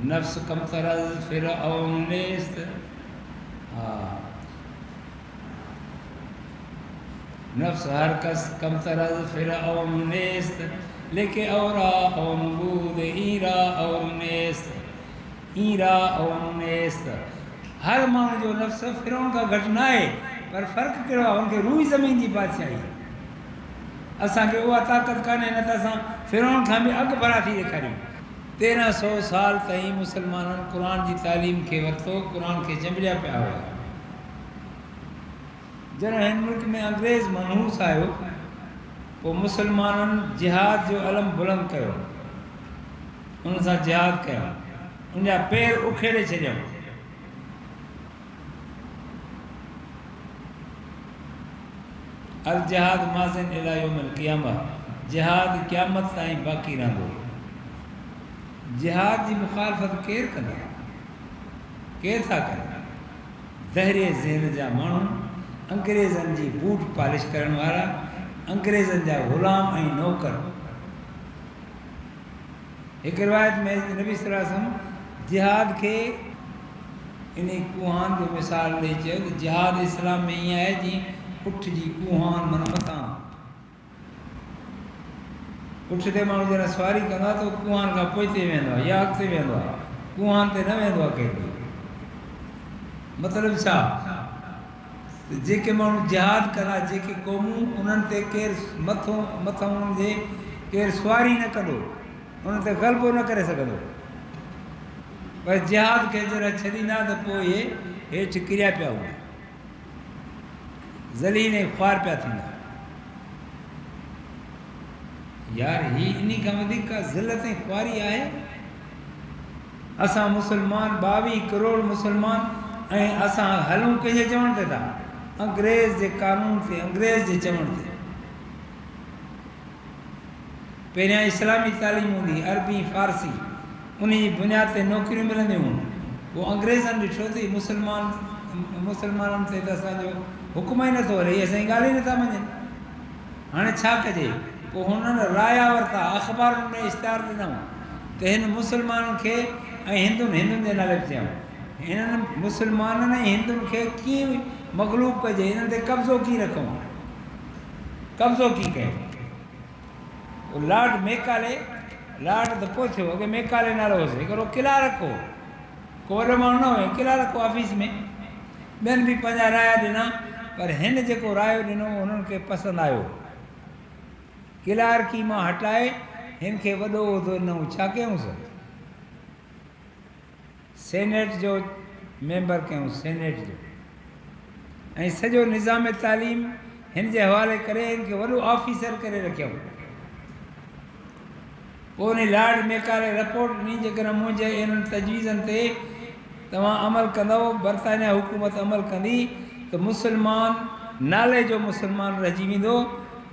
नफ्स कम तरज़ फ़िरऔन नेस्त। हाँ, नफ्स हर कस कम तरज़ फ़िरऔन नेस्त, लेके औरा औन बूद ईरा औन नेस्त, ईरा औन नेस्त। हर माण्हू जो नफ्स फ़िरऔन खां घटि न आहे, पर फ़र्क़ु कहिड़ो आहे, हुनखे रूई ज़मीन जी बादशाही। असांखे उहा ताक़त कान्हे, न त असां फ़िरऔन खां बि अॻु भरा थी ॾेखारियूं। 1300 साल ताईं मुसलमाननि क़ुर जी तालीम खे वरितो, क़ुर खे जंबलिया पिया हुआ। जॾहिं हिन मुल्क में अंग्रेज़ मनहूस आयो, पोइ मुसलमाननि जिहाद जो अलम बुलंद कयो, उन सां जिहाद कयो, उनजा पेर उखेड़े छॾियऊं। अल जिहाद माज़िन इला यौमिल क़ियामह, जिहाद क़यामत ताईं बाक़ी रहंदो। जिहाद जी मुखालफ़त केरु कंदा? केरु था कनि? ज़हरे ज़हन जा माण्हू, अंग्रेज़नि जी बूट पॉलिश करण वारा, अंग्रेज़नि जा ग़ुलाम ऐं नौकर। हिकु रिवायत में नबी सल्लल्लाहु अलैहि वसल्लम जिहाद खे इन कुहान जो मिसाल ॾेई चयो त जिहाद इस्लाम में ईअं आहे जीअं उठ जी कुहान, माना मथां उठ ते माण्हू जॾहिं सवारी कंदो आहे त कुहान खां पोइते वेंदो आहे या अॻिते वेंदो आहे, कुहान ते न वेंदो आहे केरु। मतिलबु छा? जेके माण्हू जिहाद कंदा, जेके क़ौमूं, उन्हनि ते केरु मथां उन्हनि जे केरु सवारी न कंदो, उन्हनि ते ग़लबो न करे सघंदो। पर जिहाद खे जॾहिं छॾींदा त पोइ इहे हेठि किरिया पिया हुआ, ज़लील ऐं ख़्वार पिया थींदा। यार, ही इन खां वधीक का ज़िलत ऐं ख़्वारी आहे? असां मुसलमान 22 करोड़ मुसलमान ऐं असां हलूं कंहिंजे चवण ते था? अंग्रेज़ जे कानून ते, अंग्रेज़ जे चवण ते। पहिरियां इस्लामी तालीम हूंदी, अरबी फ़ारसी, उन जी बुनियाद ते नौकरियूं मिलंदियूं। पोइ अंग्रेज़नि ॾिठो त मुसलमाननि ते त असांजो हुकुम ई नथो हले, इहे असांजी ॻाल्हि ई नथा मञनि। हाणे छा कजे? पोइ हुननि राया वरिता, अख़बारुनि में इश्तिहार ॾिनऊं त हिन मुसलमाननि खे ऐं हिंदुनि जे नाले ते चयऊं, हिननि मुसलमाननि ऐं हिंदुनि खे कीअं मग़लूब कजे, हिननि ते कब्ज़ो कीअं रखूं, कब्ज़ो कीअं कयूं। लॉर्ड मेकाले, लॉर्ड त पोइ थियो, अॻे मेकाले नालो हुओसि, हिकिड़ो क्लार्क हो, को वॾो माण्हू न हुयो, क्लार्क ऑफिस में। ॿियनि बि पंहिंजा राया ॾिना, पर हिन जेको रायो ॾिनो उन्हनि खे पसंदि आयो। क्लार्की मां हटाए हिन खे वॾो उहिदो ॾिनऊं। छा कयूंसि? सेनेट जो मेंबर कयूं, सेनेट जो, ऐं सॼो निज़ाम तालीम हिन जे हवाले करे हिन खे वॾो ऑफिसर करे रखियऊं। पोइ उन लॉर्ड मेकाले रिपोर्ट ॾिनी, जेकॾहिं मुंहिंजे इन्हनि तजवीज़नि ते तव्हां अमल कंदव, बरतानिया हुकूमत अमल कंदी, त मुसलमान नाले जो मुसलमान रहिजी वेंदो,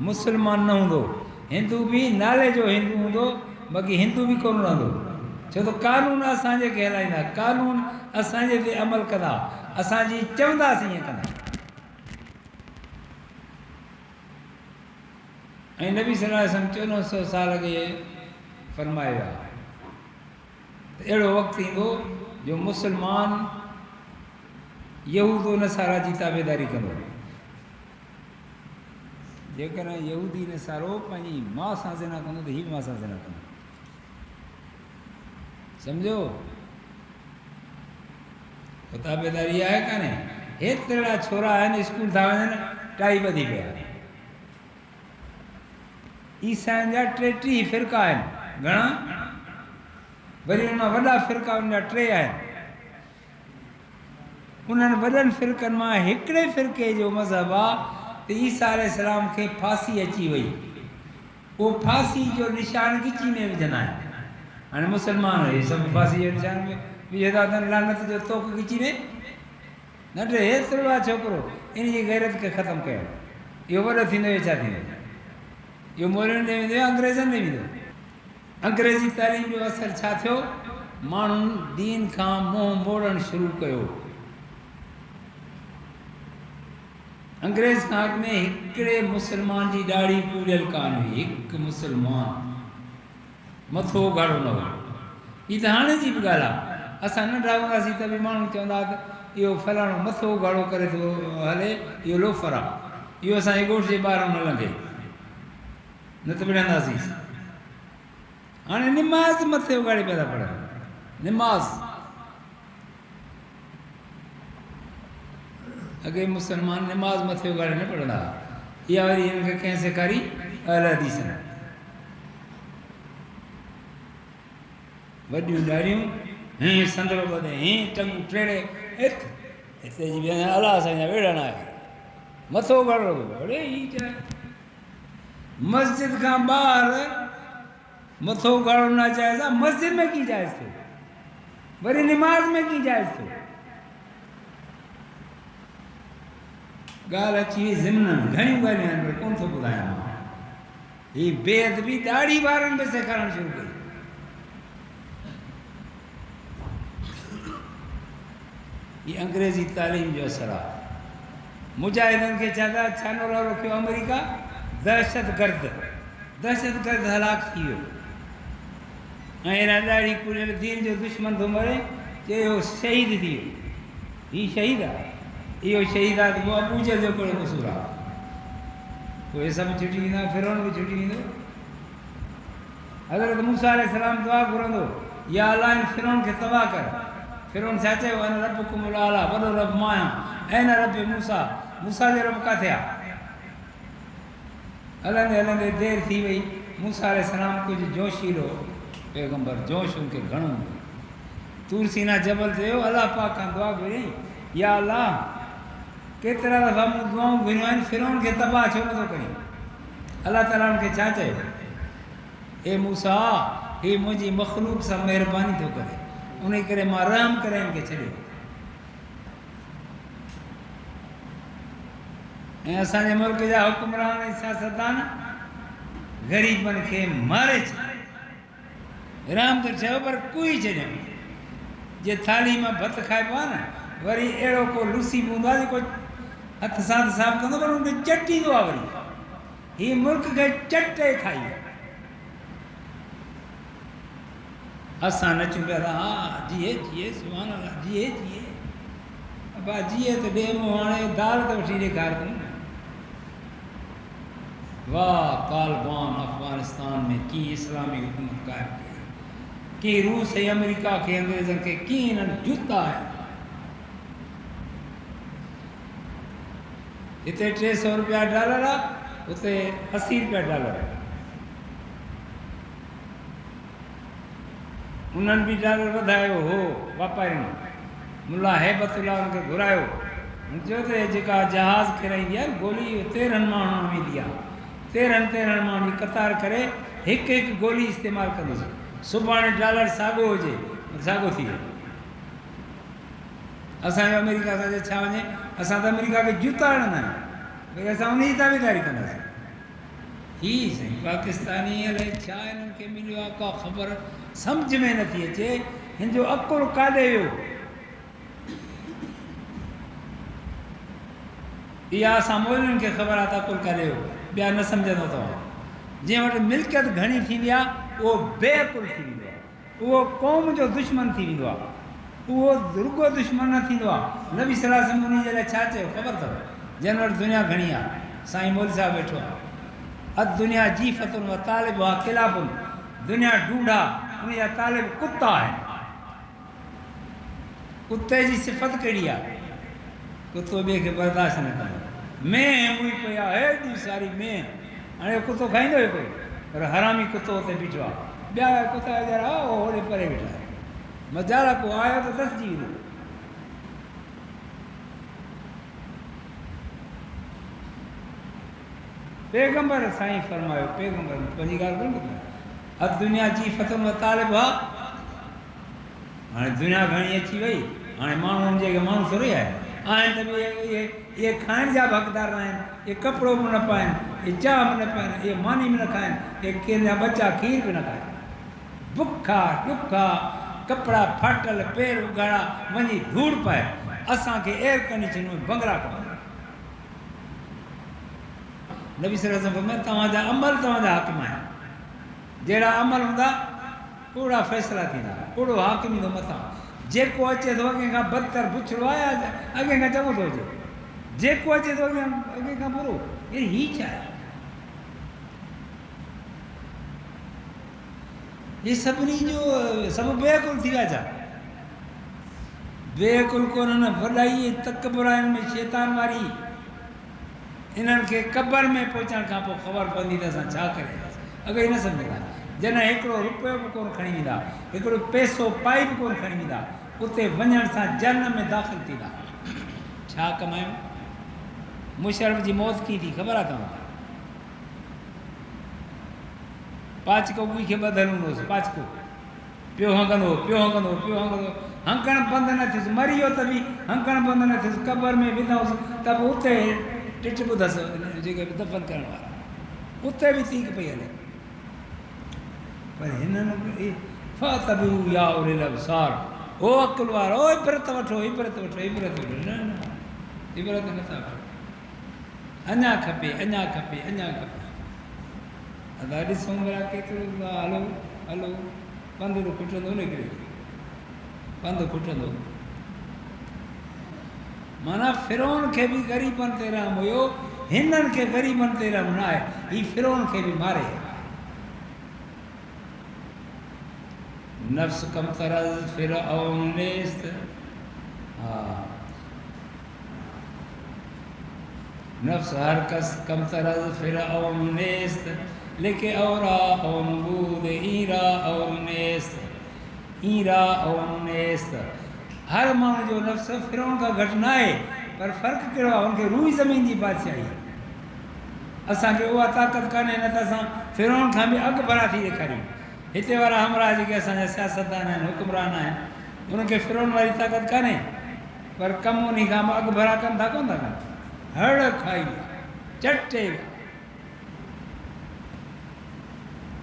मुसलमान न हूंदो। हिंदू बि नाले जो हिंदू हूंदो, बाक़ी हिंदू बि कोन रहंदो। छो त कानून असांजे खे हलाईंदा, कानून असांजे ते अमल कंदा, असांजी चवंदासीं ईअं कंदा। ऐं नबी सल्लल्लाहु अलैहि वसल्लम 1400 साल अॻे फरमायो आहे त अहिड़ो वक़्तु ईंदो जो मुसलमान यहूदो नसारा जी ताबेदारी कंदो। जेकॾहिं यहूदी नसारो पंहिंजी माउ सां ज़िना कंदो त हीउ बि मां सां ज़िना कंदो। सम्झो, ताबेदारी आहे कान्हे। हेतिरा छोरा आहिनि, स्कूल था वञनि, टाई ॿधी पिया। ईसाइनि जा 33 फ़िरका आहिनि। घणा? वरी उन वॾा फ़िरका उन जा 3 आहिनि। उन्हनि वॾनि फ़िरकनि मां हिकिड़े फ़िरके जो मज़हब आहे त ईसा अलैहिस्सलाम खे फांसी अची वई, उहो फांसी जो निशान गिची में विझंदा आहिनि। हाणे मुसलमान इहे सभु फांसी जो निशान में विझे था, लानत जो तोक गिची में न टे। हेतिरो आहे छोकिरो, इन जी गैरत खे ख़तमु कयो। इहो वॾो थींदो या छा थींदो? इहो मौलवियुनि ॾे वेंदो या अंग्रेज़नि ॾे वेंदो? अंग्रेज़ी तालीम जो असरु छा थियो? माण्हुनि दीन खां मुंहुं मोड़णु शुरू कयो। अंग्रेज़ खां अॻु में हिकिड़े मुसलमान जी ॾाढ़ी पूॼल कान हुई। हिकु मुसलमान मथो उघाड़ो न हो। हीअ त हाणे जी बि ॻाल्हि आहे। असां नंढा हूंदासीं त बि माण्हू चवंदा हुआ त इहो फलाणो मथो ॻाढ़ो करे थो हले, इहो लोफर आहे, इहो असांजे ॻोठ जे ॿाहिरां न लंघे, न त विढ़ंदासीं। हाणे निमाज़ मथे उगाड़े पिया था पढ़नि, निमाज़। अॻे मुस्लमान निमाज़ मथे उगाड़े न पढ़ंदा हुआ। इहा वरी हिन खे कंहिं सेखारी? अहल हदीस। वॾियूं ॾाढियूं हीअं संदरो ॿधे, हीअं टंगूं टेड़े, हिते जी बि अलाह असांजा वेड़ा न आहे, मथो उगाड़ो। अड़े हीअ चए मस्जिद खां ॿाहिरि मथो उगाड़ो नाजाइज़ आहे, मस्जिद में कीअं जाइज़ थियो? वरी निमाज़ में कीअं जाइज़ थियो? ॻाल्हि अची वई ज़िमन में। घणियूं ॻाल्हियूं आहिनि पर कोन थो ॿुधायां मां। हीअ बेअदबी ॾाढी ॿारनि बि सेखारणु शुरू कई। हीअ अंग्रेज़ी तालीम जो असरु आहे। मुजाहिदनि खे छा था छा नालो रखियो अमेरिका? दहशतगर्द। दहशतगर्द हलाक थी वियो ऐं हिन ॾाढी कुड़ियल दीन जो दुश्मन थो मरे, चयो शहीद थी वियो। हीअ शहीद आहे, इहो शहीद आहे त पोइ अबू जहल जो कहिड़ो कसूर आहे? पोइ हे सभु छुटी वेंदा, फिरौन बि छुटी वेंदो। हज़रत मूसा अलैहिस्सलाम दुआ घुरंदो, या अलाह इन फिरौन खे तबाह कर। फिरौन छा चयो? अन रब्बुकुमुल आला, वॾो रब मां आहियां। ऐं न रब मूसा, मूसा जो रब किथे आहे? हलंदे हलंदे देरि थी वई। मूसा अलैहिस्सलाम कुझु जोशीलो पैगंबर, जोश उनखे घणो। तूर सीना जबल ते अलाह पाक खां दुआ घुरियईं, या अलाह केतिरा दफ़ा मूं दुआऊं घुरियूं आहिनि, फिरौन खे तबाह छो नथो करीं? अलाह ताला हुनखे छा चयो? हे मूसा, हीअ मुंहिंजी मख़लूक सां महिरबानी थो करे, उन करे मां रहम करे हिनखे छॾियो। ऐं असांजे मुल्क जा हुकुमरान ऐं सियासतदान ग़रीबनि खे मारे छॾियो, रहम त चयो पर कुई छॾियो। जे थाली मां भत खाइबो आहे न, वरी अहिड़ो को लूसी बि हूंदो आहे जेको हथ सां त साफ़ु कंदो पर हुनखे चटींदो आहे। वरी हीअ मुल्क खे चटे खाई। असां नचूं पिया था, हा जीए जीए सुभान अल्लाह, जीए जीए अबा जीए त ॾे मूं हाणे दाल त वठी ॾेखार तूं। वाह तालिबान अफ़गानिस्तान में कीअं इस्लामी हुकूमत क़ाइमु कई, कीअं रूस ऐं अमेरिका खे अंग्रेज़नि खे कीअं हिननि जुता आहिनि। हिते 300 रुपया डॉलर आहे, हुते 80 रुपया डॉलर आहे। उन्हनि बि डॉलर वधायो हो वापारियुनि। मुला हैबतुल्ला हुनखे घुरायो, चयो त जेका जहाज़ किराईंदी आहे गोली 13 माण्हुनि में वेंदी आहे, 13 माण्हुनि जी कतार करे हिकु हिकु गोली इस्तेमालु कंदुसि। सुभाणे डॉलर साॻियो हुजे, साॻियो थी वियो। असांजो अमेरिका सां छा वञे? असां त अमेरिका खे जूता हणंदा आहियूं, भई असां उन जी ताबेदारी कंदासीं। हीअ साईं पाकिस्तानी अलाए छा हिननि खे मिलियो आहे, का ख़बर सम्झ में नथी अचे हिन जो अकुलु काॾे वियो। इहा असां मोलियुनि खे ख़बर आहे त अकुलु काॾे वियो, ॿिया न सम्झंदो तव्हां। जंहिं वटि मिल्कियत घणी थींदी आहे उहो बेअकुलु थी वेंदो आहे, उहो क़ौम जो दुश्मन थी वेंदो आहे, उहो रुॻो दुश्मन न थींदो आहे। नबी सल्लल्लाहु अलैहि वसल्लम उन जे लाइ छा चयो ख़बर अथव? जंहिं वटि दुनिया घणी आहे, साईं मोदी साहिबु वेठो आहे, अधु दुनिया जीफ़तुन व तालिब आहे किलाबुन, दुनिया ढूंढा, उन जा तालिब कुता आहिनि। कुते जी सिफ़त कहिड़ी आहे? कुतो ॿिए खे बर्दाश्त न कंदो। मेंह मुई पई आहे, हेॾी सारी मेंह, हाणे कुतो खाईंदो हुयो कोई, पर हरामी कुतो हुते बीठो आहे। ॿिया कुता वीचारा होॾे परे वेठा आहिनि। मज़ाल को आयो त दसिजी वेंदो। पैगंबर साईं फरमायो, पैगंबर पंहिंजी ॻाल्हि कोन ॿुधायो, अधु दुनिया जी फ़तन व तालिब आहे। हाणे दुनिया घणी अची वई, हाणे माण्हुनि जे माण्हू थोरी आहे आहिनि त इहे खाइण जा बि हक़दार न आहिनि, इहे कपिड़ो बि न पाइनि, इहे चाह बि न पाइनि, इहे मानी बि न खाइनि, इहे कंहिंजा बच्चा खीर बि न खाइनि, बुखा ॾुखा कपिड़ा फाटल, पेर उघाड़ा, वञी धूड़ पाए। असांखे एयर कंडीशन में बंगला खपनि। नबी सल्लल्लाहु अलैहि वसल्लम फरमाया तव्हांजा अमल तव्हांजा हक़ में आहिनि। जहिड़ा अमल हूंदा ओड़ा फ़ैसिला थींदा, ओड़ो हाकिम ईंदो मथां। जेको अचे थो अॻे खां बदतर बुछड़ो आहे, अॻे खां चङो थो अचे, जेको अचे थो अॻे खां बुरो। हीउ छा आहे? ये सभिनी जो सभु बेअकुल थी विया छा? बेअकुल कोन्हनि, वॾाई तकबुर आहे हिन में, शैतान वारी। इन्हनि खे क़बर में पहुचण खां पोइ ख़बर पवंदी त असां छा करे रहियासीं। अॻे न सम्झंदा, जॾहिं हिकिड़ो रुपयो बि कोन खणी वेंदा, हिकिड़ो पैसो पाई बि कोन खणी वेंदा, उते वञण सां जन्म में दाख़िल थींदा। छा कमायूं? मुशर्रफ जी मौत कीअं थी ख़बर आहे तव्हांखे? पाचको ॿुई खे ॿधल हूंदोसि, पाचको पियो हंगंदो, पियो हंगंदो, पियो हंगंदो, हंकण बंदि न थियुसि, मरी वियो त बि हंकण बंदि न थियुसि। क़बर में विधोसि त बि उते टिट ॿुधसि, जेके दफ़न करण वारा, उते बि तीक पई हले। पर हिननि फ़तबू या उलिल अबसार, ओ अकुल वारो, ओ इबरत वठो, इबरत वठो, इबरत वठो। न न, इबरत नथा वठो, अञा खपे, अञा खपे, अञा खपे। अदा ॾिसूं भला केतिरो हलो हलो, पंधु त खुटंदो निकिरे, पंधु खुटंदो। माना फिरौन खे बि ग़रीबनि ते रहम हुयो, हिननि खे ग़रीबनि ते रहम न आहे। हीउ फिरौन खे बि मारे। नफ्स कम तरज़ फिरऔन नेस्त, हा, नफ्स हर कस कम तरज़ फिरऔन नेस्त, लेके औरा औन बूद ईरा औन नेस्त, ईरा औन नेस्त। हर माण्हू जो नफ्स फिरौन खां घटि न आहे, पर फ़र्क़ु कहिड़ो आहे? हुनखे रूई ज़मीन जी बादशाही। असांखे उहा ताक़त कान्हे, न त असां फिरौन खां बि अॻु भरा थी ॾेखारियूं। हिते वारा हमरा जेके असांजा सियासतदान आहिनि, हुकुमरान आहिनि, उनखे फिरौन वारी ताक़त कान्हे, पर कमु उन खां अॻु भरा कनि था, कोन था कनि? हड़ खाई चटे।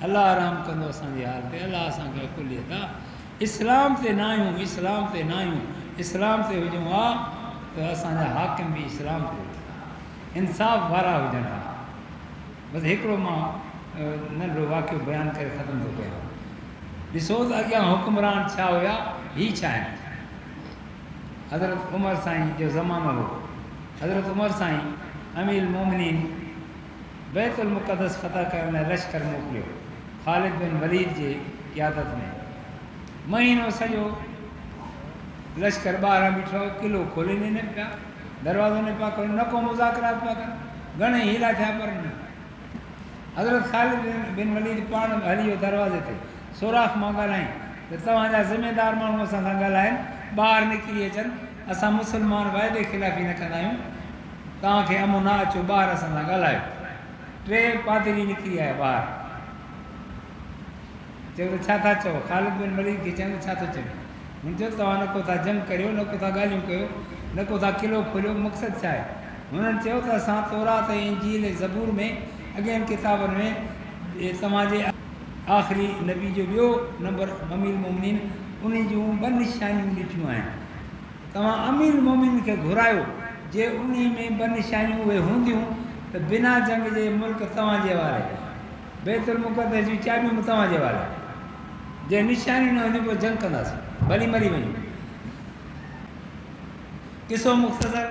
अलाह आराम कंदो असांजी हाल ते, अलाह असांखे अकुलियत आहे। इस्लाम ते न आहियूं, इस्लाम ते न आहियूं, इस्लाम ते हुजूं हा त असांजा हाकिम बि इस्लाम ते इंसाफ़ वारा हुजनि हा। बसि हिकिड़ो मां नंढो वाक़ियो बयानु करे ख़तमु थो कयां। ॾिसो त अॻियां हुकुमरान छा हुया, हीअ छा आहिनि। हज़रत उमर साईं जो ज़मानो हो। हज़रत उमर साईं अमीर मोमिनीन बैतुल मुक़द्दस फ़तह करण लाइ लश्कर मोकिलियो, ख़ालिद बिन वलीद जे क़यादत में। महीनो सॼो लश्कर ॿाहिरां बीठो, किलो खोले न पिया, दरवाज़ो न पिया खोलनि, न को मुज़ाकरात पिया कनि, घणे हीला थिया, पर न। हज़रत ख़ालिद बिन वलीद पाण हली वियो दरवाज़े ते, सोराख़ मां ॻाल्हाईं त तव्हांजा ज़िमेदार माण्हू असां सां ॻाल्हाइनि, ॿाहिरि निकिरी अचनि, असां मुस्लमान वाइदे ख़िलाफ़ी न कंदा आहियूं, तव्हांखे अमो न अचो, ॿाहिरि असां सां ॻाल्हायो। 3 पादरी निकिरी आया ॿाहिरि, चयो त छा था चओ? ख़ालिद बिन वलीद खे चवनि छा थो चए? हुन चयो तव्हां न को था जंग करियो, न को था ॻाल्हियूं कयो, न को था किलो खोलियो, मक़सदु छा आहे? हुननि चयो त असां तौरात ऐं इंजील ज़बूर में, अॻियनि किताबनि में तव्हांजे आख़िरी नबी जो ॿियो नंबर अमीर मोमिनीन, उन जूं 2 निशानियूं ॾिठियूं आहिनि। तव्हां अमीर मोमिन खे घुरायो, जे उन में 2 निशानियूं उहे हूंदियूं त बिना जंग जे मुल्क तव्हांजे वारे, बैतुल मुक़द्दस जूं चाबियूं तव्हांजे वारे। जे निशानियूं न हूंदियूं पोइ जंग कंदासीं, भली मरी वञूं। किसो मुख़्तसर,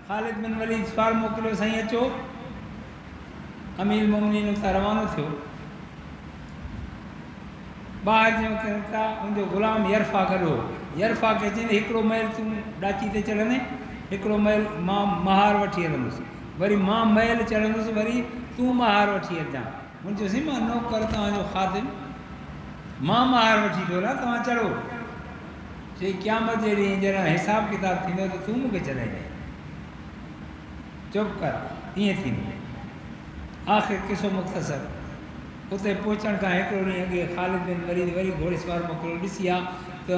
ख़ालिद बिन वलीद सवाल मोकिलियो, साईं अचो। अमीर मोमिनीन उतां रवानो थियो। ॿाहिरि जो था, उनजो ग़ुलाम यरफा गॾु हो। यरफा खे चईंदे हिकिड़ो महल तूं ॾाची ते चढ़ंदे, हिकिड़ो महल मां महार वठी हलंदुसि, वरी मां महल चढ़ंदुसि, वरी तूं महार वठी अचां। हुन चयोसीं मां नौकर तव्हांजो ख़ादिम, मां महार वठी थो हलां, तव्हां चढ़ो। चई क़यामत जे ॾींहुं जॾहिं हिसाब किताब थींदो त तूं मूंखे चढ़ाईंदे, चुप कर, ईअं थींदो। आख़िर किसो मुख़्तसर, उते पहुचण खां हिकिड़ो ॾींहुं अॻे ख़ालिद बिन वलीद वरी घोड़े सवार मोकिलियो, ॾिसी आहे त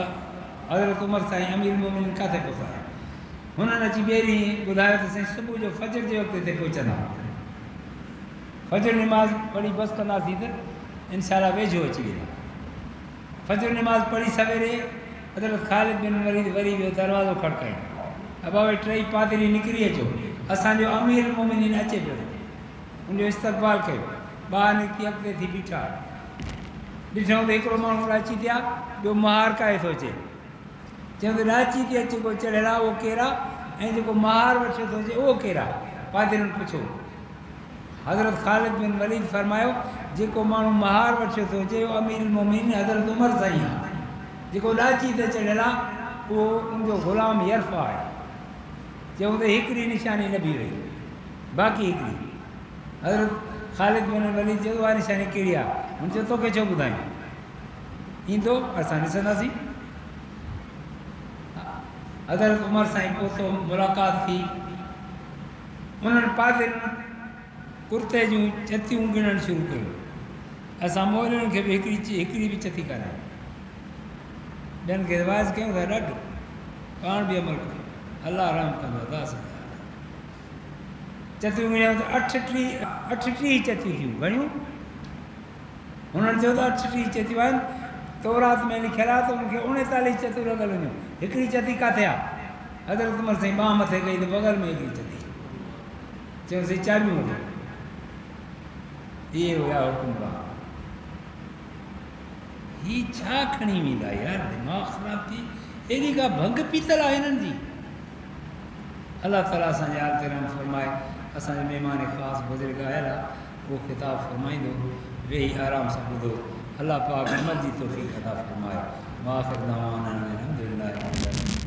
हज़रत उमर साईं अमीर मोमिनीन किथे पहुता। हुननि अची ॿिए ॾींहुं ॿुधायो त साईं सुबुह जो फजर जे वक़्त ते पहुचंदा, फजर निमाज़ पढ़ी बसि कंदासीं त इंशाअल्लाह वेझो अची वेंदा। फजर निमाज़ पढ़ी सवेरे हज़रत ख़ालिद बिन वलीद वरी वियो, दरवाज़ो खड़काई, अबा उहे 3 पादरी निकिरी अचो, असांजो अमीर मोमिनीन अचे पियो। उनजो इस्तक़बाल कयो, ॿाहिरि निकिरी अॻिते थी बीठा। ॾिठो त हिकिड़ो माण्हू ॾाची थिया, ॿियो महार काए थो अचे, चयूं त ॾाची थी अचे को चढ़ियल आहे उहो केरु आहे, ऐं जेको महार वठियो थो अचे उहो केरु आहे। पादरियुनि पुछो, हज़रत ख़ालिद बिन वलीद फरमायो जेको माण्हू महार वठियो थो अचे उहो अमीर मोमिन हज़रत उमर साईं आहे, जेको ॾाची ते चढ़ियल आहे उहो उनजो ग़ुलाम यरफ़ा आहे। चयूं त हिकिड़ी निशानी न बीह रही, बाक़ी हिकिड़ी। हज़रत ख़ालिद बिन वलीद चयो उहा निशानी कहिड़ी आहे? हुन चयो तोखे छो ॿुधायूं, ईंदो असां ॾिसंदासीं। हज़रत उमर साईं पहुतो, मुलाक़ात थी, उन्हनि पादरियुनि कुर्ते जूं चतियूं गिणणु शुरू कयूं। असां मोलियुनि खे बि हिकिड़ी बि चती करायूं, ॿियनि खे रिवाज़ कयूं था ॾाढो, पाण बि अमल कयूं, अलाह रहम कंदो असां चतियूं गिणियूं त 38 चतियूं थियूं घणियूं। हुननि चयो त 38 चतियूं आहिनि, तौरात में लिखियलु आहे त हुनखे 39 चतियूं लॻल हुयूं, हिकिड़ी चती किथे आहे? हज़रत उमर साईं बांह मथे कई त बग़ल में हिकिड़ी चती, चयोसीं चाबियूं वठो, इहे हुया हुकुम। ही छा खणी वेंदा यार, दिमाग़ ख़राब थी, एॾी का भंग पीतल आहे हिननि जी। अलाह ताला असांजे हाल ते रहम फरमाए। असांजे महिमान ख़ासि बुज़ुर्ग आयल आहे, उहो ख़िताब फरमाईंदो, वेही आराम सां ॿुधो। अलाह पाक अमल जी तौफ़ीक़ अता फरमाए। वाख़िर दअवाना अनिल हम्दुलिल्लाहि रब्बिल आलमीन।